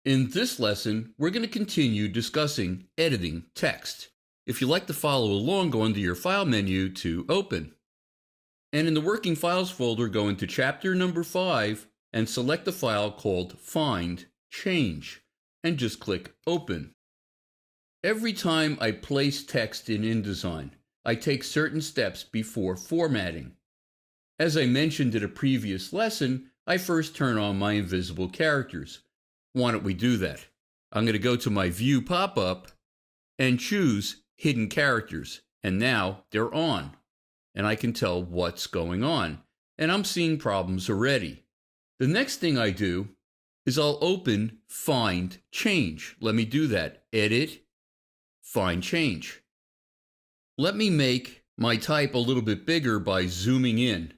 In this lesson, we're going to continue discussing editing text. If you'd like to follow along, go into your File menu to Open. And in the Working Files folder, go into Chapter number 5 and select the file called Find Change, and just click Open. Every time I place text in Indesign, I take certain steps before formatting. As I mentioned in a previous lesson, I first turn on my invisible characters. Why don't we do that? I'm going to go to my View pop-up and choose Hidden Characters, and now they're on, and I can tell what's going on, and I'm seeing problems already. The next thing I do is I'll open Find Change. Let me do that. Edit, Find Change. Let me make my type a little bit bigger by zooming in.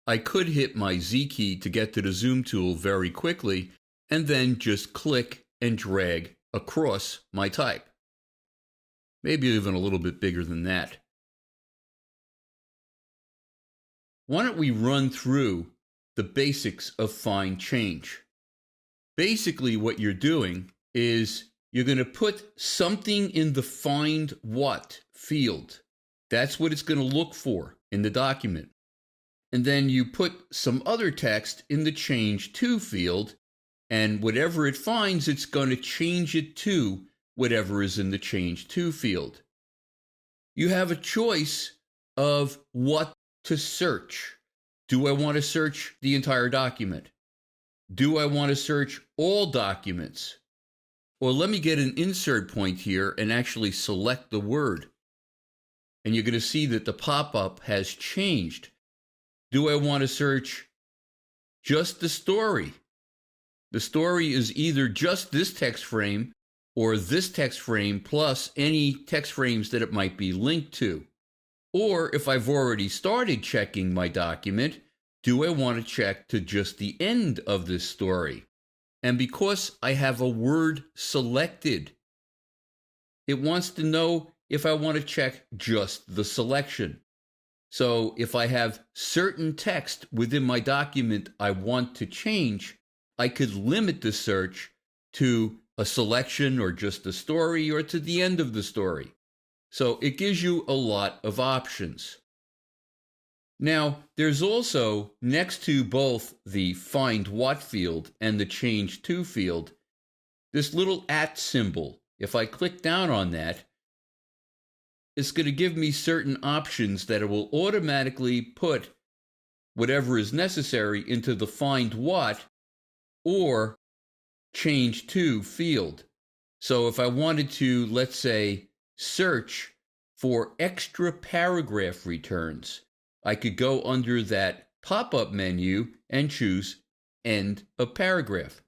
I could hit my Z key to get to the zoom tool very quickly, and then just click and drag across my type. Maybe even a little bit bigger than that. Why don't we run through the basics of Find Change? Basically, what you're doing is you're going to put something in the Find What field. That's what it's going to look for in the document. And then you put some other text in the Change To field, and whatever it finds, it's going to change it to whatever is in the Change To field. You have a choice of what to search. Do I want to search the entire document? Do I want to search all documents? Or let me get an insert point here and actually select the word. And you're going to see that the pop-up has changed. Do I want to search just the story? The story is either just this text frame or this text frame plus any text frames that it might be linked to. Or if I've already started checking my document, do I want to check to just the end of this story? And because I have a word selected, it wants to know if I want to check just the selection. So if I have certain text within my document I want to change, I could limit the search to a selection or just a story or to the end of the story. So it gives you a lot of options. Now, there's also, next to both the Find What field and the Change To field, this little @ symbol. If I click down on that, it's going to give me certain options that it will automatically put whatever is necessary into the Find What or Change To field. So if I wanted to, let's say, search for extra paragraph returns, I could go under that pop-up menu and choose End of Paragraph.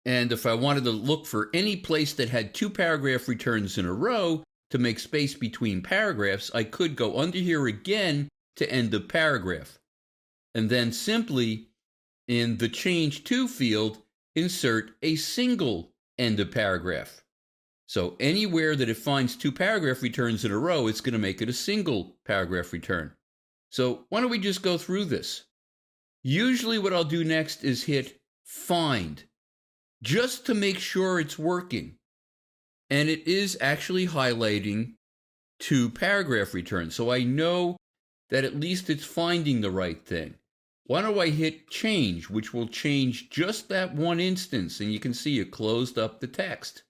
And if I wanted to look for any place that had 2 paragraph returns in a row to make space between paragraphs, I could go under here again to End of Paragraph. And then simply in the Change To field, insert a single End of Paragraph. So anywhere that it finds 2 paragraph returns in a row, it's going to make it a single paragraph return. So why don't we just go through this? Usually what I'll do next is hit Find, just to make sure it's working. And it is actually highlighting 2 paragraph returns, so I know that at least it's finding the right thing. Why don't I hit Change, which will change just that one instance, and you can see it closed up the text.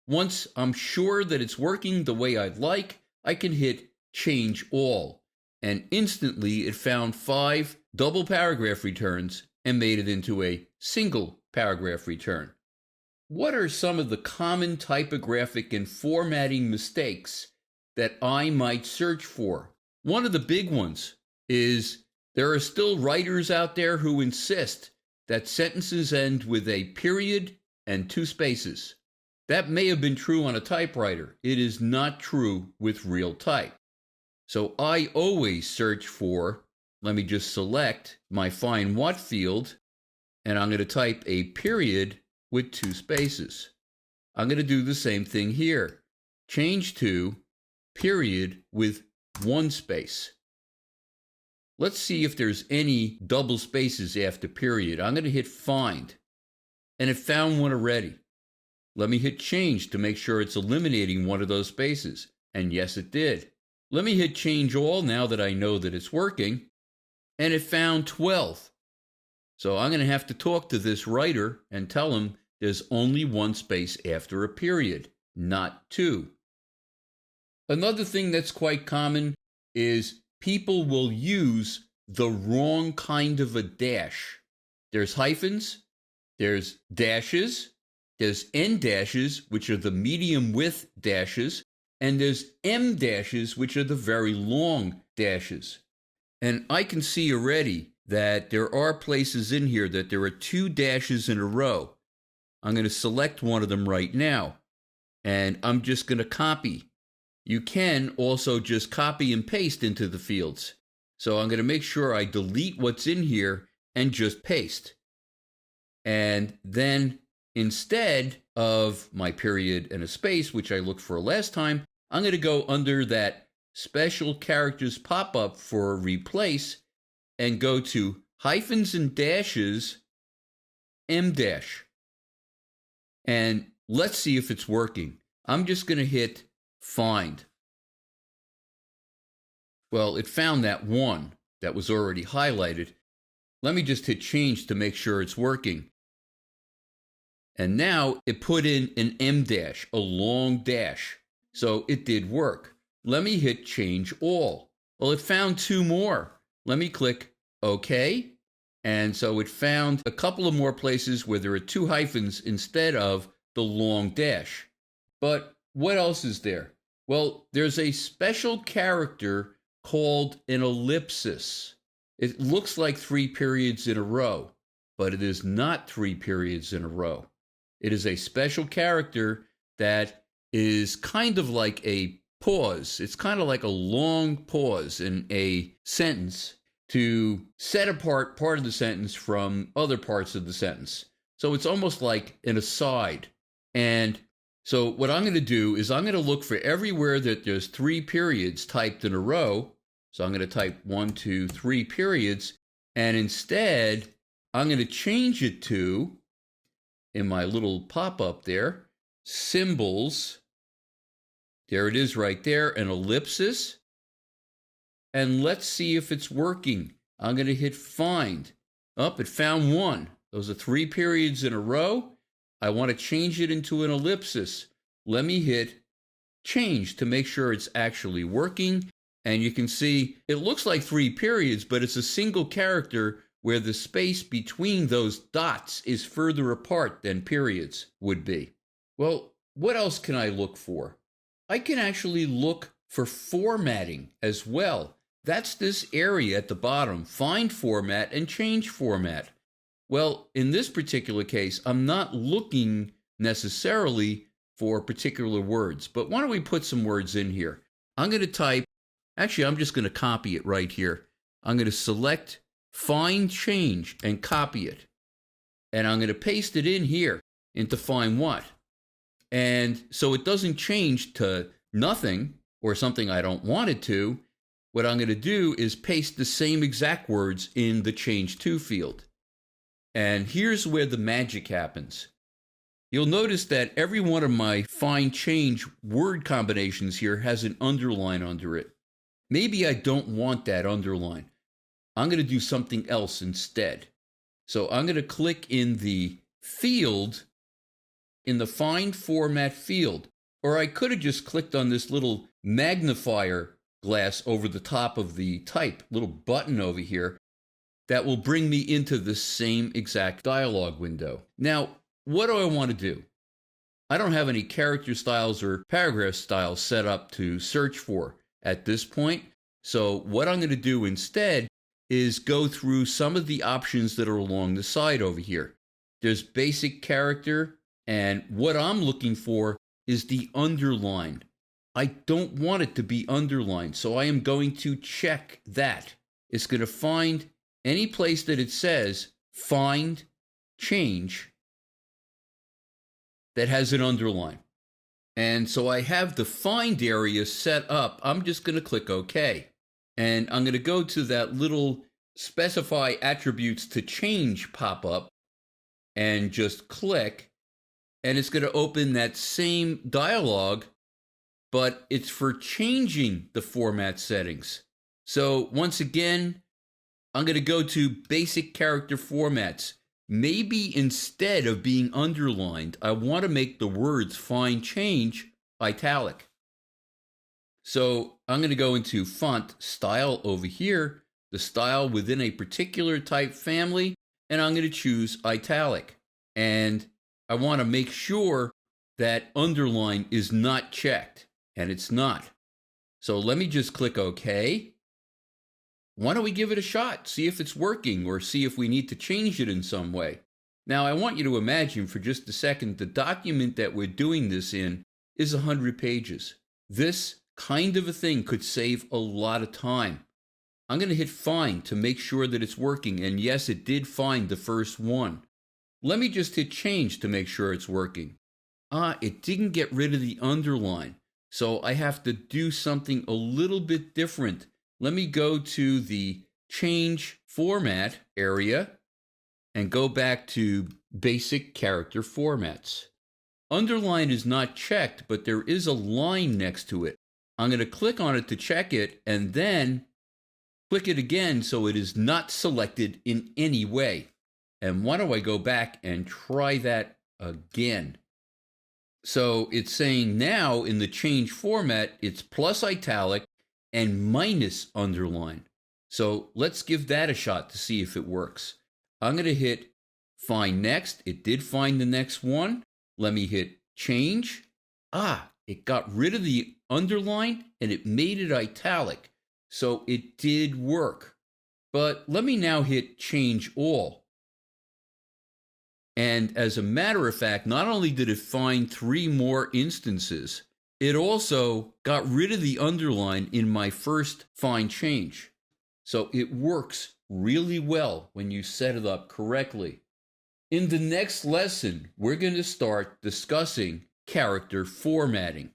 Once I'm sure that it's working the way I'd like, I can hit Change All, and instantly it found 5 double paragraph returns and made it into a single paragraph return. What are some of the common typographic and formatting mistakes that I might search for? One of the big ones is there are still writers out there who insist that sentences end with a period and 2 spaces. That may have been true on a typewriter. It is not true with real type. So I always search for, let me just select my Find What field, and I'm going to type a period with 2 spaces. I'm going to do the same thing here. Change to period with 1 space. Let's see if there's any double spaces after period. I'm going to hit Find. and it found one already. Let me hit change to make sure it's eliminating one of those spaces. And yes, it did. Let me hit change all now that I know that it's working. And it found 12. So I'm going to have to talk to this writer and tell him there's only one space after a period, not two. Another thing that's quite common is people will use the wrong kind of a dash. There's hyphens, there's dashes, there's N dashes, which are the medium width dashes, and there's M dashes, which are the very long dashes. And I can see already that there are places in here that there are two dashes in a row. I'm going to select one of them right now, and I'm just going to copy. You can also just copy and paste into the fields. So I'm going to make sure I delete what's in here and just paste. And then instead of my period and a space, which I looked for last time, I'm going to go under that special characters pop-up for replace and go to hyphens and dashes, M dash. And let's see if it's working. I'm just going to hit find. Well, it found that one that was already highlighted. Let me just hit change to make sure it's working. And now it put in an M dash, a long dash. So it did work. Let me hit change all. Well, it found two more. Let me click OK. And so it found a couple of more places where there are two hyphens instead of the long dash. But what else is there? Well, there's a special character called an ellipsis. It looks like 3 periods in a row, but it is not 3 periods in a row. It is a special character that is kind of like a pause. It's kind of like a long pause in a sentence to set apart part of the sentence from other parts of the sentence. So it's almost like an aside. And so what I'm going to do is I'm going to look for everywhere that there's 3 periods typed in a row. So I'm going to type 1, 2, 3 periods. And instead, I'm going to change it to, in my little pop-up there, symbols. There it is right there, an ellipsis. And let's see if it's working. I'm going to hit find. It found one. Those are 3 periods in a row. I want to change it into an ellipsis. Let me hit change to make sure it's actually working. And you can see it looks like 3 periods, but it's a single character where the space between those dots is further apart than periods would be. Well, what else can I look for? I can actually look for formatting as well. That's this area at the bottom, find format and change format. Well, in this particular case, I'm not looking necessarily for particular words, but why don't we put some words in here? I'm going to type, actually, I'm just going to copy it right here. I'm going to select find change and copy it. And I'm going to paste it in here into find what. And so it doesn't change to nothing or something I don't want it to. What I'm going to do is paste the same exact words in the change to field. And here's where the magic happens. You'll notice that every one of my find change word combinations here has an underline under it. Maybe I don't want that underline. I'm going to do something else instead. So I'm going to click in the field, in the find format field, or I could have just clicked on this little magnifier glass over the top of the type, little button over here, that will bring me into the same exact dialog window. Now, what do I want to do? I don't have any character styles or paragraph styles set up to search for at this point. So what I'm going to do instead is go through some of the options that are along the side over here. There's basic character, and what I'm looking for is the underline. I don't want it to be underlined, so I am going to check that. It's going to find any place that it says find change that has an underline. And so I have the find area set up. I'm just going to click OK. And I'm going to go to that little specify attributes to change pop-up. and just click, and it's going to open that same dialog, but it's for changing the format settings. So once again, I'm going to go to basic character formats. Maybe instead of being underlined, I want to make the words fine change italic. So I'm going to go into font style over here, the style within a particular type family, and I'm going to choose italic. And I want to make sure that underline is not checked, and it's not. So let me just click OK. Why don't we give it a shot, see if it's working, or see if we need to change it in some way. Now, I want you to imagine for just a second, the document that we're doing this in is 100 pages. This kind of a thing could save a lot of time. I'm going to hit find to make sure that it's working, and yes, it did find the first one. Let me just hit change to make sure it's working. It didn't get rid of the underline, so I have to do something a little bit different. Let me go to the change format area and go back to basic character formats. Underline is not checked, but there is a line next to it. I'm going to click on it to check it, and then click it again so it is not selected in any way. And why don't I go back and try that again? So it's saying now in the change format, it's plus italic and minus underline. So let's give that a shot to see if it works. I'm going to hit find next. It did find the next one. Let me hit change. It got rid of the underline and it made it italic. So it did work. But let me now hit change all. And as a matter of fact, not only did it find 3 more instances, it also got rid of the underline in my first find change. So it works really well when you set it up correctly. In the next lesson, we're going to start discussing character formatting.